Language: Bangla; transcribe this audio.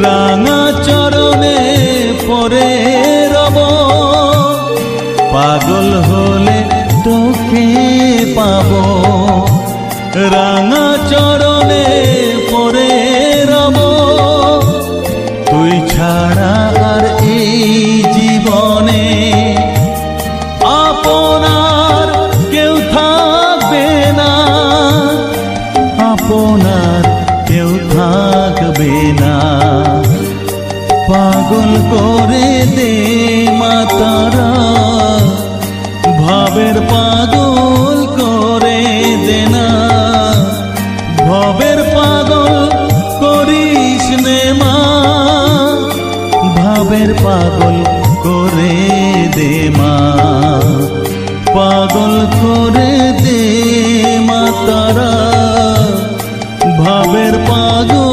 রাঙা চরণে পরে রব, পাগল হলে তোকে পাবো। রাঙা চরণে পরে রব, তুই ছাড়া আর এই জীবনে আপনার কেউ থাকবে না, আপনার কেউ থাকবে না। পাগল করে দে মা তারা, ভাবের পাগল করে দে না, ভবের পাগল করিস নে মা, ভাবের পাগল